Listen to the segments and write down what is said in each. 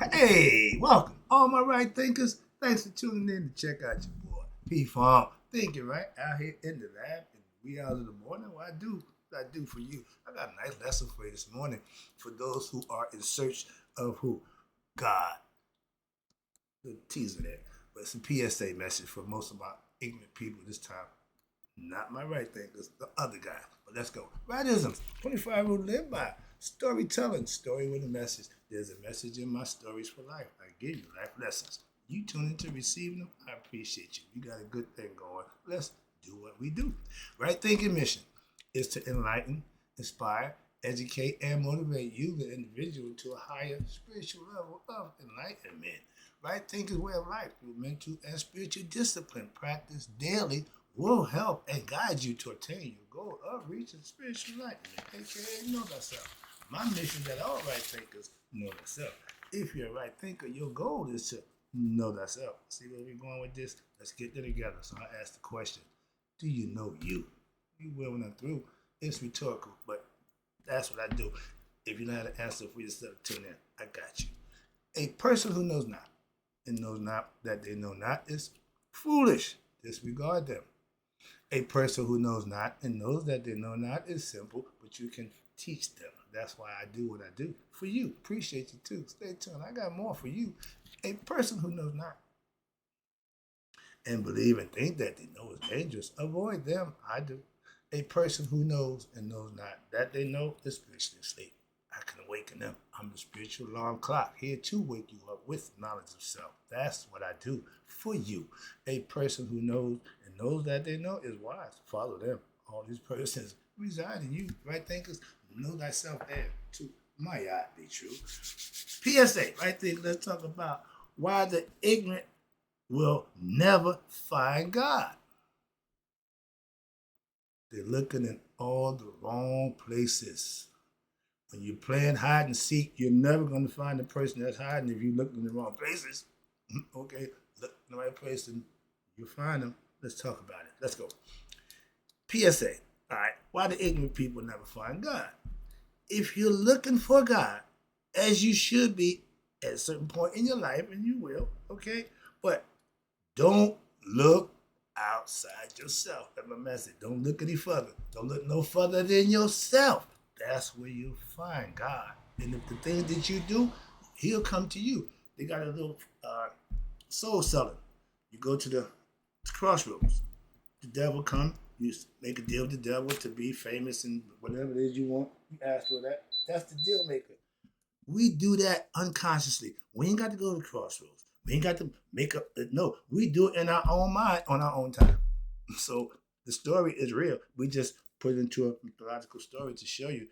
Hey, welcome, all my right thinkers. Thanks for tuning in to check out your boy P Farm. Thinking right out here in the lab in the wee hours of the morning. What I do for you. I got a nice lesson for you this morning for those who are in search of who? God. The teaser there. But it's a PSA message for most of my ignorant people this time. Not my right thinkers, the other guy. But let's go. Rightisms. 25 rule live by. Storytelling. Story with a message. There's a message in my stories for life. I give you life lessons. You tune into receiving them. I appreciate you. You got a good thing going. Let's do what we do. Right thinking mission is to enlighten, inspire, educate, and motivate you, the individual, to a higher spiritual level of enlightenment. Right thinking way of life through mental and spiritual discipline practice daily will help and guide you to attain your goal of reaching spiritual enlightenment, aka know thyself. My mission is that all right thinkers know thyself. If you're a right thinker, your goal is to know thyself. See where we're going with this? Let's get there together. So I ask the question, do you know you? You will when I'm through. It's rhetorical, but that's what I do. If you know how to answer for yourself, tune in. I got you. A person who knows not and knows not that they know not is foolish. Disregard them. A person who knows not and knows that they know not is simple, but you can teach them. That's why I do what I do. For you. Appreciate you too. Stay tuned. I got more for you. A person who knows not and believe and think that they know is dangerous, avoid them. I do. A person who knows and knows not that they know is spiritually asleep. I can awaken them. I'm the spiritual alarm clock here to wake you up with knowledge of self. That's what I do for you. A person who knows and knows that they know is wise. Follow them. All these persons reside in you. Right thinkers, know thyself there too. Might not be true. PSA, right there. Let's talk about why the ignorant will never find God. They're looking in all the wrong places. When you're playing hide and seek, you're never going to find the person that's hiding if you look in the wrong places. Okay, look in the right place and you'll find them. Let's talk about it. Let's go. PSA. All right. Why do ignorant people never find God? If you're looking for God, as you should be at a certain point in your life, and you will, okay? But don't look outside yourself. That's my message. Don't look any further. Don't look no further than yourself. That's where you'll find God. And if the things that you do, he'll come to you. They got a little soul selling. You go to the crossroads. The devil come. You make a deal with the devil to be famous and whatever it is you want. You ask for that. That's the deal maker. We do that unconsciously. We ain't got to go to the crossroads. We ain't got to make up. No, we do it in our own mind on our own time. So the story is real. We just put it into a mythological story to show you.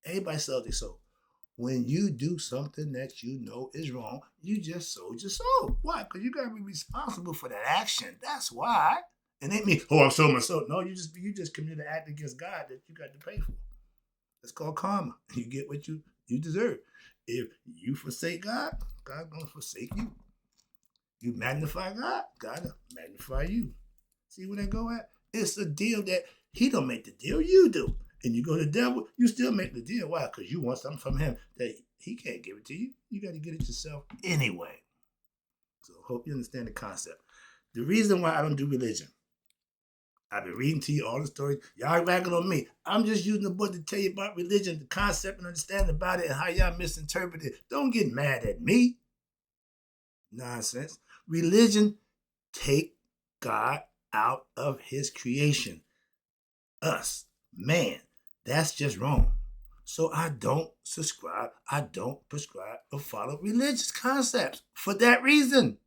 Everybody sells their soul. When you do something that you know is wrong, you just sold your soul. Why? Because you got to be responsible for that action. That's why. And it means, oh, I'm sold my soul. No, you just committed an act against God that you got to pay for. That's called karma. You get what you deserve. If you forsake God, God gonna forsake you. You magnify God, God will magnify you. See where that go at? It's a deal that he don't make the deal, you do. And you go to the devil, you still make the deal. Why? Because you want something from him that he can't give it to you. You got to get it yourself anyway. So hope you understand the concept. The reason why I don't do religion, I've been reading to you all the stories. Y'all ragging on me. I'm just using the book to tell you about religion, the concept and understanding about it, and how y'all misinterpret it. Don't get mad at me. Nonsense. Religion take God out of his creation. Us, man. That's just wrong. So I don't subscribe, I don't prescribe or follow religious concepts for that reason.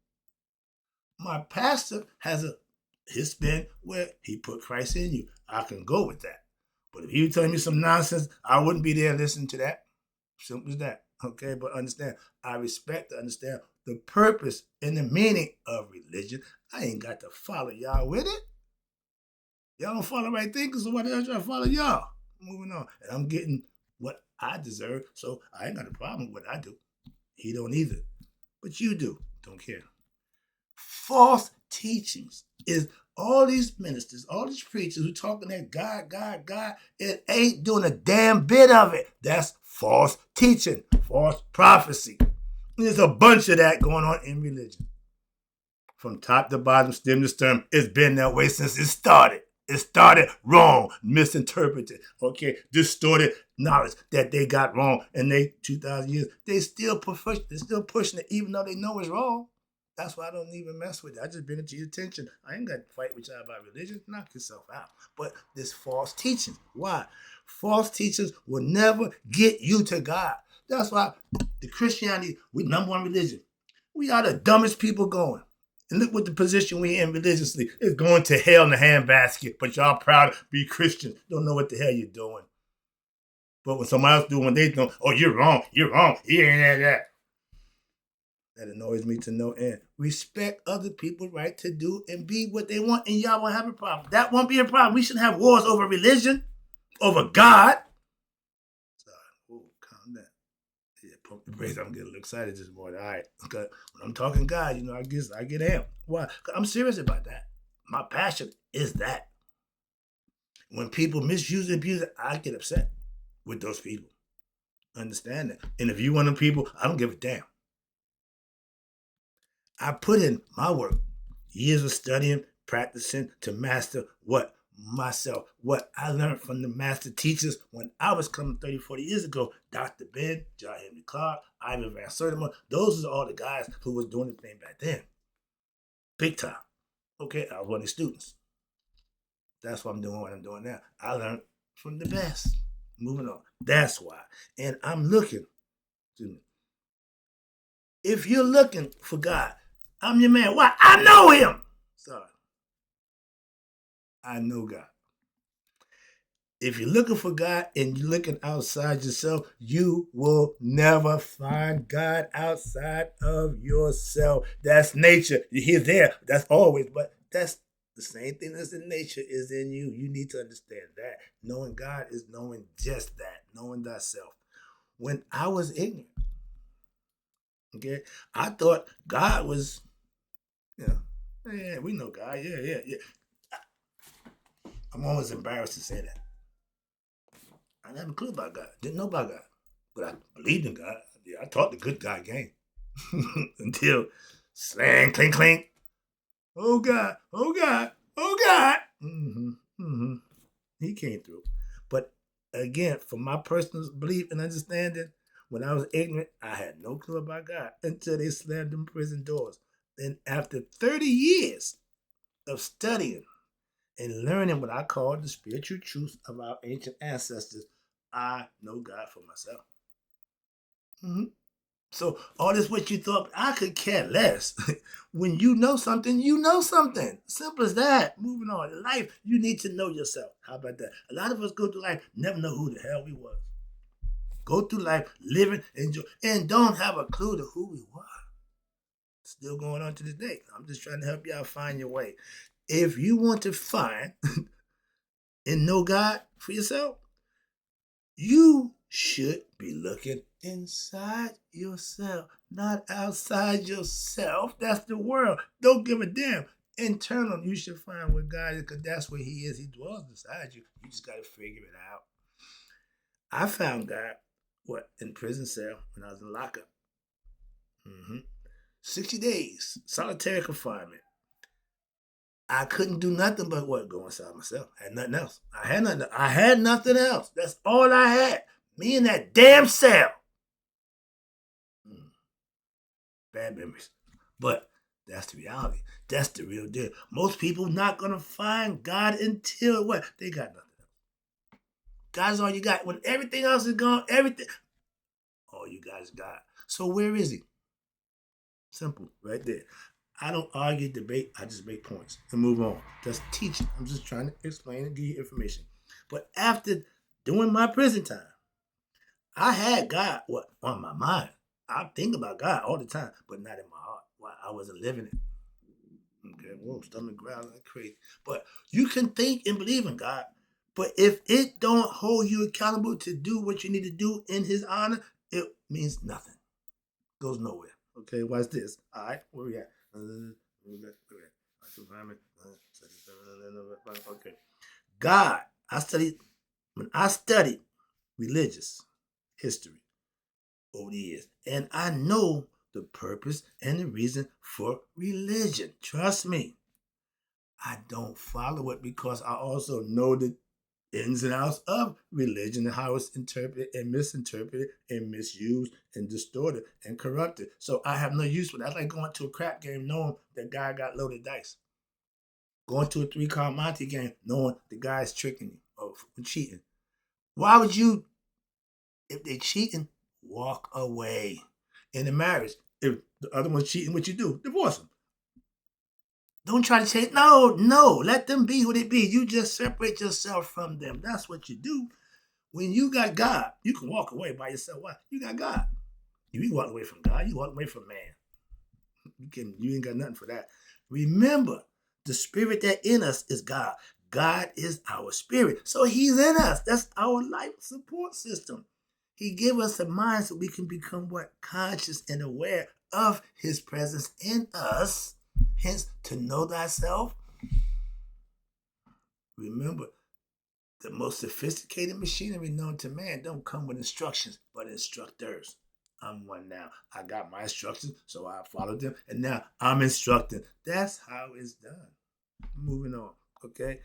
My pastor has his spin where he put Christ in you. I can go with that. But if he was telling me some nonsense, I wouldn't be there listening to that. Simple as that. Okay, but understand, I respect to understand the purpose and the meaning of religion. I ain't got to follow y'all with it. Y'all don't follow right thinkers, so why the hell should I follow y'all? Moving on. And I'm getting what I deserve, so I ain't got a problem with what I do. He don't either. But you do. Don't care. False teachings is all these ministers, all these preachers who talking that God, God, God, it ain't doing a damn bit of it. That's false teaching, false prophecy. There's a bunch of that going on in religion. From top to bottom, stem to stern, it's been that way since it started. It started wrong, misinterpreted, okay, distorted knowledge that they got wrong, and they 2,000 years they're still pushing it, even though they know it's wrong. That's why I don't even mess with it. I just bring it to your attention. I ain't got to fight with y'all about religion. Knock yourself out. But this false teaching. Why? False teachers will never get you to God. That's why the Christianity, we number one religion. We are the dumbest people going. And look what the position we in religiously is going to hell in the handbasket. But y'all proud to be Christians. Don't know what the hell you're doing. But when somebody else do when they know, oh, you're wrong, yeah. That annoys me to no end. Respect other people's right to do and be what they want, and y'all won't have a problem. That won't be a problem. We shouldn't have wars over religion, over God. Sorry, calm down. Yeah, pump the brakes. I'm getting a little excited this morning. All right, okay. When I'm talking God, I get amped. Why? Because I'm serious about that. My passion is that. When people misuse and abuse it, I get upset with those people. Understand that. And if you one of them people, I don't give a damn. I put in my work, years of studying, practicing to master what? Myself. What I learned from the master teachers when I was coming 30, 40 years ago. Dr. Ben, John Henry Clark, Ivan Van Sertima. Those are all the guys who was doing the thing back then. Big time. Okay, I was one of the students. That's why I'm doing what I'm doing now. I learned from the best. Moving on. That's why. And I'm looking. If you're looking for God, I'm your man. Why? I know him. Sorry. I know God. If you're looking for God and you're looking outside yourself, you will never find God outside of yourself. That's nature. He's there. That's always. But that's the same thing as in nature is in you. You need to understand that. Knowing God is knowing just that. Knowing thyself. When I was ignorant, okay, I thought God was, yeah, we know God. Yeah. I'm always embarrassed to say that. I didn't have a clue about God. Didn't know about God. But I believed in God. Yeah, I taught the good God game. Until slang, clink, clink. Oh God. He came through. But again, from my personal belief and understanding, when I was ignorant, I had no clue about God until they slammed them prison doors. And after 30 years of studying and learning what I call the spiritual truths of our ancient ancestors, I know God for myself. Mm-hmm. So all this what you thought, I could care less. When you know something, you know something. Simple as that. Moving on. In life, you need to know yourself. How about that? A lot of us go through life, never know who the hell we was. Go through life, living, enjoy, and don't have a clue to who we were. Still going on to this day. I'm just trying to help y'all find your way. If you want to find and know God for yourself, you should be looking inside yourself, not outside yourself. That's the world. Don't give a damn. Internal, you should find where God is, because that's where he is. He dwells inside you. You just got to figure it out. I found God, in prison cell when I was in lockup. 60 days, solitary confinement. I couldn't do nothing but go inside myself. I had nothing else. I had nothing else. That's all I had. Me in that damn cell. Bad memories. But that's the reality. That's the real deal. Most people not going to find God until what? They got nothing else. God's all you got. When everything else is gone, all you guys got. So where is he? Simple, right there. I don't argue, debate. I just make points and move on. Just teaching. I'm just trying to explain and give you information. But after doing my prison time, I had God on my mind. I think about God all the time, but not in my heart. Why? I wasn't living it. Okay, whoa, stomach growling like crazy. But you can think and believe in God, but if it don't hold you accountable to do what you need to do in his honor, it means nothing. Goes nowhere. Okay, watch this. All right, where we at? Okay. God, when I studied religious history over the years, and I know the purpose and the reason for religion. Trust me, I don't follow it because I also know the ins and outs of religion and how it's interpreted and misinterpreted and misused and distorted and corrupted. So I have no use for that. That's like going to a crap game knowing the guy got loaded dice. Going to a three-card Monte game knowing the guy's tricking you or cheating. Why would you, if they're cheating, walk away? In a marriage, if the other one's cheating, what you do? Divorce them. Don't try to change. No. Let them be who they be. You just separate yourself from them. That's what you do. When you got God, you can walk away by yourself. Why? You got God. If you walk away from God, you walk away from man. You ain't got nothing for that. Remember, the spirit that in us is God. God is our spirit. So he's in us. That's our life support system. He gave us a mind so we can become what? Conscious and aware of his presence in us. Hence, to know thyself. Remember, the most sophisticated machinery known to man don't come with instructions, but instructors. I'm one now. I got my instructions, so I followed them, and now I'm instructing. That's how it's done. Moving on, okay?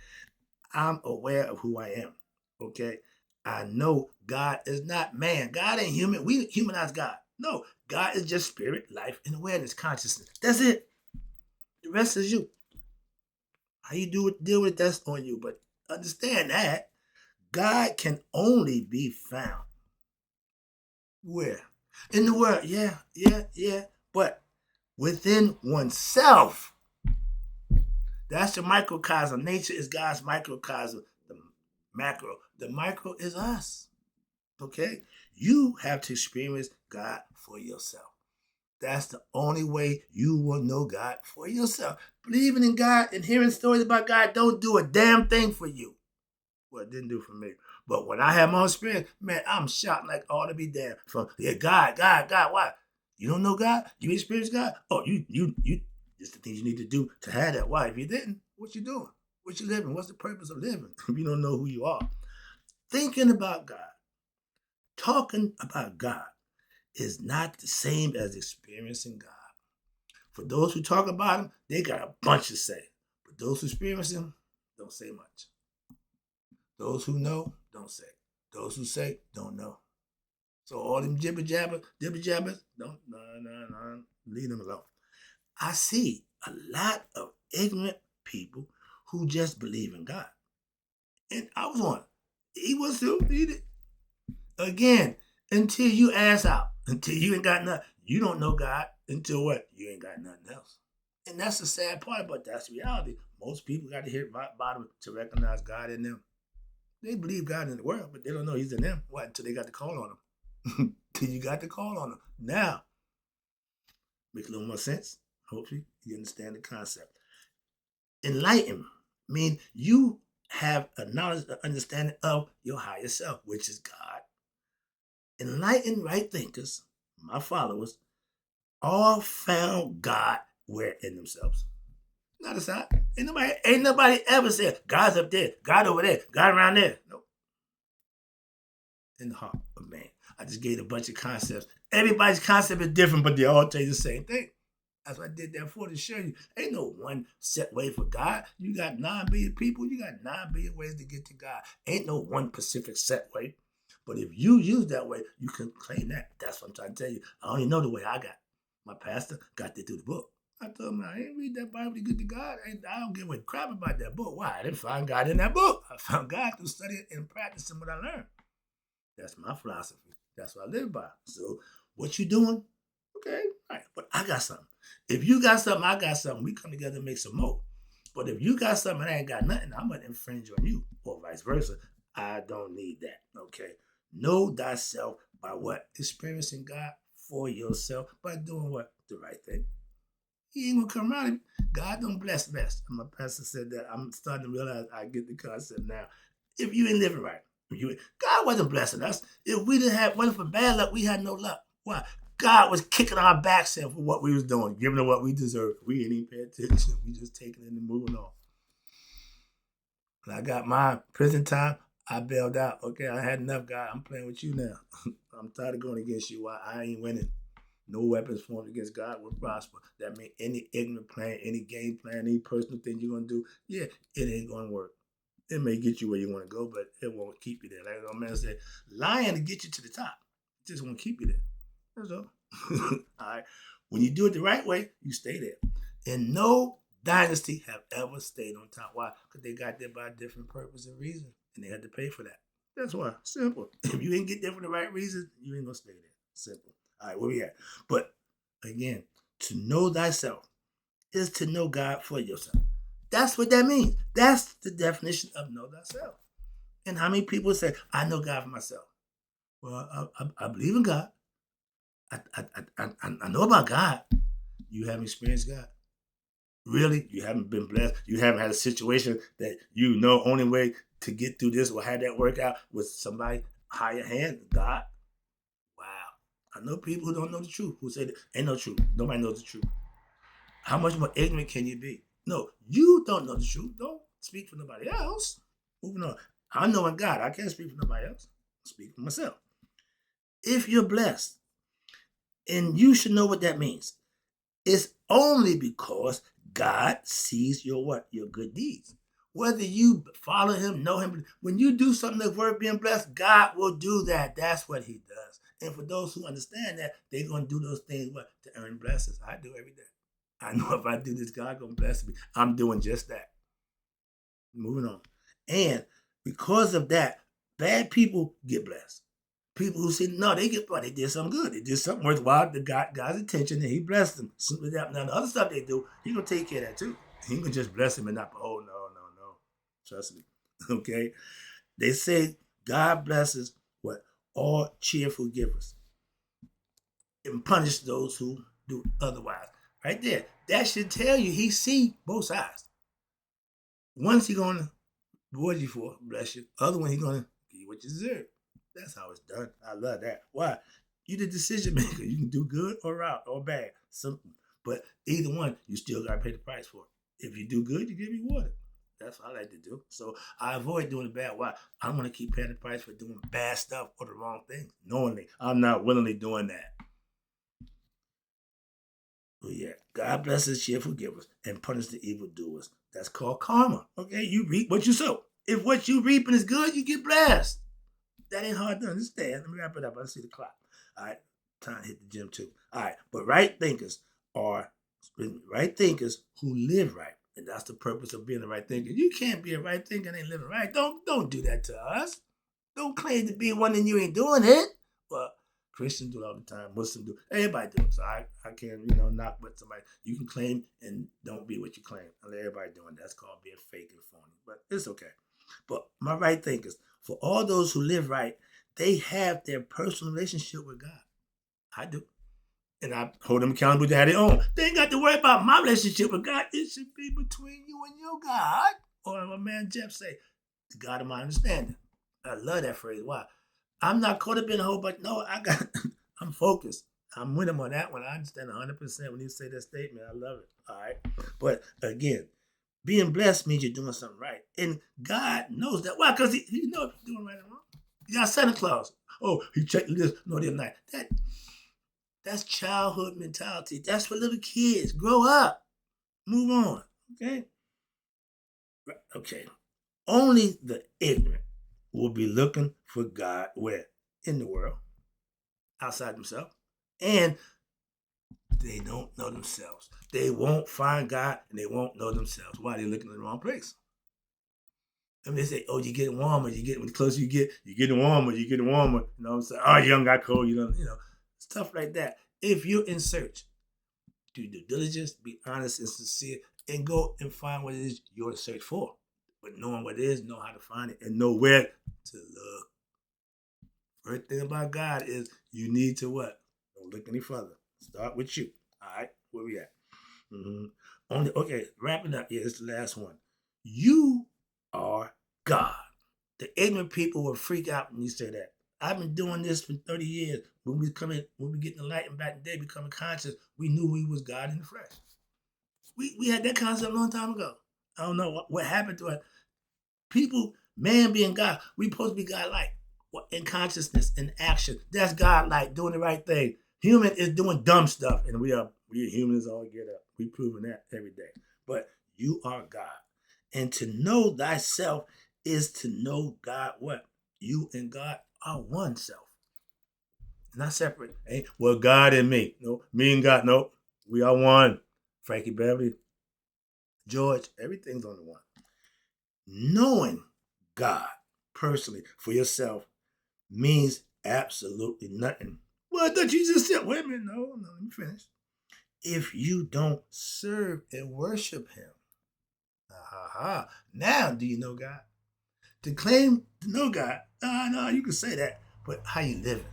I'm aware of who I am, okay? I know God is not man. God ain't human. We humanize God. No, God is just spirit, life, and awareness, consciousness. That's it. The rest is you. How you deal with it, that's on you. But understand that God can only be found where? In the world. Yeah. But within oneself. That's the microcosm. Nature is God's microcosm. The macro. The micro is us. Okay? You have to experience God for yourself. That's the only way you will know God for yourself. Believing in God and hearing stories about God don't do a damn thing for you. Well, it didn't do for me. But when I have my own experience, man, I'm shouting like all to be damned. From God. Why? You don't know God? You experience God? Oh, you. It's the things you need to do to have that. Why? If you didn't, what you doing? What you living? What's the purpose of living if you don't know who you are? Thinking about God, talking about God is not the same as experiencing God. For those who talk about him, they got a bunch to say. But those who experience him don't say much. Those who know, don't say. Those who say, don't know. So all them jibber jabbers, don't, no, leave them alone. I see a lot of ignorant people who just believe in God. And I was one. He was too. He did. Again, until you ass out, until you ain't got nothing, you don't know God until what? You ain't got nothing else. And that's the sad part, but that's reality. Most people got to hit rock bottom to recognize God in them. They believe God in the world, but they don't know he's in them. What? Until they got the call on him. Till you got the call on him. Now, makes a little more sense. Hopefully, you understand the concept. Enlightenment means you have a knowledge, an understanding of your higher self, which is God. Enlightened right thinkers, my followers, all found God where in themselves. Not aside. Ain't nobody ever said God's up there, God over there, God around there. Nope. In the heart of man. I just gave a bunch of concepts. Everybody's concept is different, but they all tell you the same thing. That's what I did that for, to show you. Ain't no one set way for God. You got 9 billion people. You got 9 billion ways to get to God. Ain't no one specific set way. But if you use that way, you can claim that. That's what I'm trying to tell you. I only know the way I got. My pastor got there through the book. I told him, I ain't read that Bible to get to God. I don't give a crap about that book. Why? I didn't find God in that book. I found God through studying and practicing what I learned. That's my philosophy. That's what I live by. So what you doing? Okay, all right. But I got something. If you got something, I got something. We come together and make some more. But if you got something and I ain't got nothing, I'm going to infringe on you, or vice versa. I don't need that, okay? Know thyself by what? Experiencing God for yourself by doing what? The right thing. He ain't going to come around and God don't bless best. My pastor said that. I'm starting to realize I get the concept now. If you ain't living right, God wasn't blessing us. If we didn't have, wasn't for bad luck, we had no luck. Why? God was kicking our backs in for what we was doing, giving us what we deserved. We ain't even pay attention. We just taking it and moving on. When I got my prison time, I bailed out. Okay, I had enough, God. I'm playing with you now. I'm tired of going against you. I ain't winning. No weapons formed against God will prosper. That means any ignorant plan, any game plan, any personal thing you're going to do, yeah, it ain't going to work. It may get you where you want to go, but it won't keep you there. Like the man said, lying to get you to the top. It just won't keep you there. That's all. All right. When you do it the right way, you stay there. And no dynasty have ever stayed on top. Why? Because they got there by a different purpose and reason, and they had to pay for that. That's why. Simple. If you ain't get there for the right reason, you ain't gonna stay there. Simple. All right, where we at? But again, to know thyself is to know God for yourself. That's what that means. That's the definition of know thyself. And how many people say, I know God for myself? Well, I believe in God. I know about God. You haven't experienced God. Really? You haven't been blessed. You haven't had a situation that you know only way to get through this or have that work out with somebody higher hand, God. Wow. I know people who don't know the truth, who say that ain't no truth. Nobody knows the truth. How much more ignorant can you be? No, you don't know the truth. Don't speak for nobody else. Moving on. I know in God. I can't speak for nobody else. I speak for myself. If you're blessed, and you should know what that means, it's only because God sees your what? Your good deeds. Whether you follow him, know him, when you do something that's worth being blessed, God will do that. That's what he does. And for those who understand that, they're going to do those things what? To earn blessings. I do every day. I know if I do this, God going to bless me. I'm doing just that. Moving on. And because of that, bad people get blessed. People who say, no, they did something good. They did something worthwhile that got God's attention and he blessed them. Simply that. Now, the other stuff they do, he going to take care of that too. He can just bless him and not, oh, no. Trust me. Okay? They say God blesses what? All cheerful givers and punish those who do otherwise. Right there. That should tell you he see both sides. One's he going to reward you for, bless you. Other one, he going to give you what you deserve. That's how it's done. I love that. Why? You the decision maker. You can do good or out or bad. Simple. But either one, you still got to pay the price for it. If you do good, you get rewarded. That's what I like to do. So I avoid doing the bad. Why? I don't want to keep paying the price for doing bad stuff or the wrong things. Knowingly. I'm not willingly doing that. But yeah, God blesses cheerful givers and punishes the evildoers. That's called karma. Okay, you reap what you sow. If what you reaping is good, you get blessed. That ain't hard to understand. Let me wrap it up. I see the clock. All right, time to hit the gym too. All right, but right thinkers who live right. And that's the purpose of being a right thinker. You can't be a right thinker and ain't living right. Don't do that to us. Don't claim to be one and you ain't doing it. Well, Christians do it all the time. Muslims do. Everybody do it. So I can't, knock what somebody. You can claim and don't be what you claim. And everybody doing that. That's called being fake and phony. But it's okay. But my right thinkers, for all those who live right, they have their personal relationship with God. I do. And I hold them accountable to have their own. They ain't got to worry about my relationship with God. It should be between you and your God. Or my man Jeff say, the God of my understanding. I love that phrase. Why? I'm not caught up in a whole bunch. No, I'm focused. I'm with him on that one. I understand 100% when you say that statement. I love it. All right. But again, being blessed means you're doing something right. And God knows that. Why? Because he knows if you're doing right and wrong. You got Santa Claus. Oh, he checked this. No, the other night. That's childhood mentality. That's for little kids. Grow up. Move on. Okay? Okay. Only the ignorant will be looking for God where? In the world. Outside themselves. And they don't know themselves. They won't find God and they won't know themselves. Why? They're looking in the wrong place. And they say, oh, you're getting warmer. The closer you get, you're getting warmer. You're getting warmer. You know what I'm saying? Oh, you don't got cold. Stuff like that. If you're in search, do due diligence, be honest and sincere, and go and find what it is you're in search for. But knowing what it is, know how to find it, and know where to look. First thing about God is you need to what? Don't look any further. Start with you. All right? Where we at? Okay, wrapping up. Yeah, it's the last one. You are God. The ignorant people will freak out when you say that. I've been doing this for 30 years. When we getting enlightened back in the day, becoming conscious, we knew we was God in the flesh. We had that concept a long time ago. I don't know what happened to it. People, man being God, we supposed to be God-like in consciousness, in action. That's God-like, doing the right thing. Human is doing dumb stuff, and we humans all get up. We proving that every day. But you are God. And to know thyself is to know God what? You and God are one self. Not separate. Hey, well, God and me. No, me and God. No, we are one. Frankie Beverly, George, everything's on the one. Knowing God personally for yourself means absolutely nothing. Well, the Jesus said, wait a minute, no, let me finish. If you don't serve and worship him, now do you know God? To claim to know God, no, you can say that, but how you living?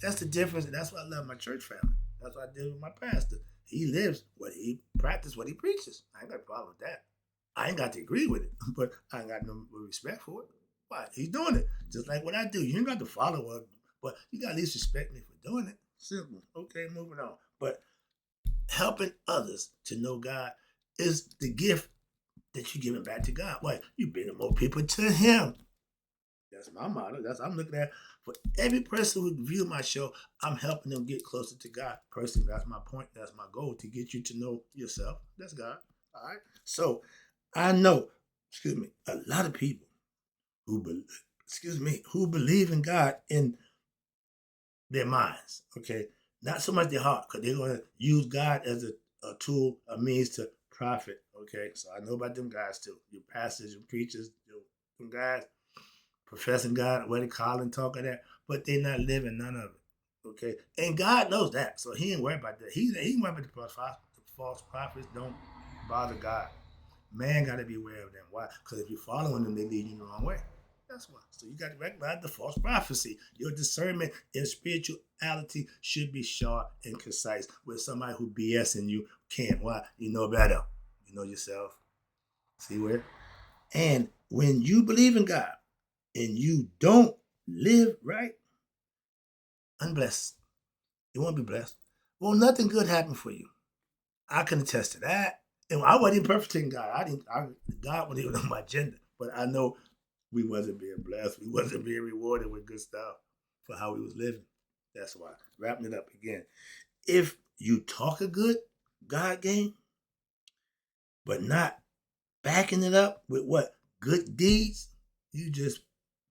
That's the difference, and that's why I love my church family. That's what I did with my pastor. He lives what he practices, what he preaches. I ain't got a problem with that. I ain't got to agree with it, but I ain't got no respect for it. Why? He's doing it. Just like what I do. You ain't got to follow up, but you got to at least respect me for doing it. Simple. Okay, moving on. But helping others to know God is the gift that you're giving back to God. Why? You're bringing more people to him. That's my motto. That's what I'm looking at. For every person who view my show, I'm helping them get closer to God. Personally, that's my point. That's my goal, to get you to know yourself. That's God. All right. So I know, a lot of people who believe in God in their minds. Okay. Not so much their heart, because they're going to use God as a tool, a means to profit. Okay. So I know about them guys too. Your pastors, your preachers, them guys professing God, what they call and talk of that, but they're not living none of it. Okay, and God knows that, so He ain't worried about that. He ain't worried about the false prophets. Don't bother God. Man got to be aware of them. Why? Because if you're following them, they lead you the wrong way. That's why. So you got to recognize the false prophecy. Your discernment in spirituality should be sharp and concise. With somebody who BSing you can't. Why? You know better. You know yourself. See where? And when you believe in God, and you don't live right, unblessed. You won't be blessed. Well, nothing good happened for you. I can attest to that. And I wasn't even perfect in God. God wasn't even on my agenda. But I know we wasn't being blessed. We wasn't being rewarded with good stuff for how we was living. That's why. Wrapping it up again. If you talk a good God game, but not backing it up with what? Good deeds, you just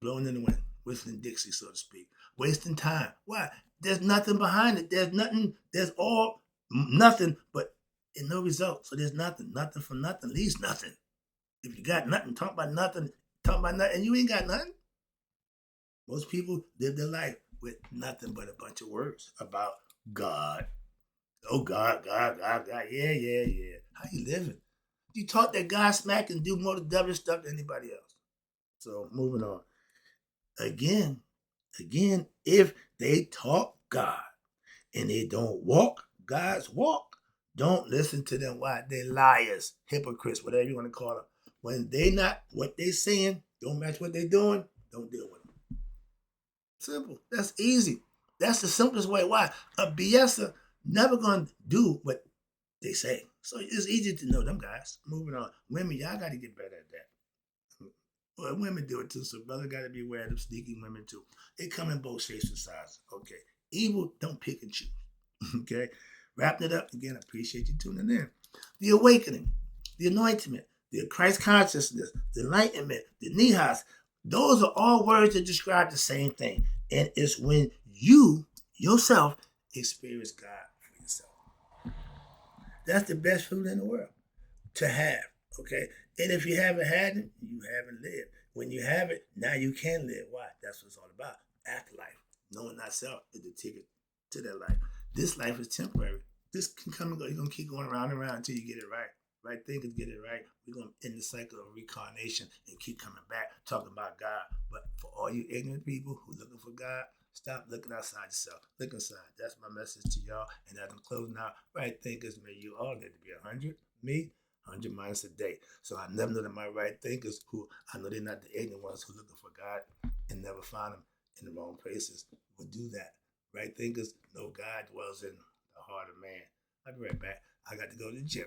blowing in the wind, whistling Dixie, so to speak, wasting time. Why? There's nothing behind it. There's nothing. There's all nothing, but in no result. So there's nothing. Nothing for nothing leaves nothing. If you got nothing, talk about nothing, and you ain't got nothing. Most people live their life with nothing but a bunch of words about God. Oh, God, God, God, God. Yeah, yeah, yeah. How you living? You taught that God smack and do more devilish stuff than anybody else. So moving on. Again, if they talk God and they don't walk God's walk, don't listen to them. Why? They liars, hypocrites, whatever you want to call them. When they not what they saying, don't match what they doing, don't deal with them. Simple. That's easy. That's the simplest way. Why? A BSer never gonna do what they say. So it's easy to know them guys. Moving on. Women, y'all got to get better at that. Well, women do it too, so brother got to be aware of them sneaky women too. They come in both shapes and sizes. Okay. Evil, don't pick and choose. Okay. Wrapping it up again, I appreciate you tuning in. The awakening, the anointment, the Christ consciousness, the enlightenment, the nihas, those are all words that describe the same thing. And it's when you yourself experience God for yourself. That's the best food in the world to have. Okay. And if you haven't had it, you haven't lived. When you have it, now you can live. Why? That's what it's all about. Afterlife. Knowing thyself is the ticket to that life. This life is temporary. This can come and go. You're going to keep going around and around until you get it right. Right thinkers get it right. We're going to end the cycle of reincarnation and keep coming back, talking about God. But for all you ignorant people who looking for God, stop looking outside yourself. Look inside. That's my message to y'all. And as I'm closing out, right thinkers, may you all get to be 100. Me, 100 minus a day. So I never know that my right thinkers, who I know they're not the ignorant ones who looking for God and never find him in the wrong places, will do that. Right thinkers know God dwells in the heart of man. I'll be right back. I got to go to the gym.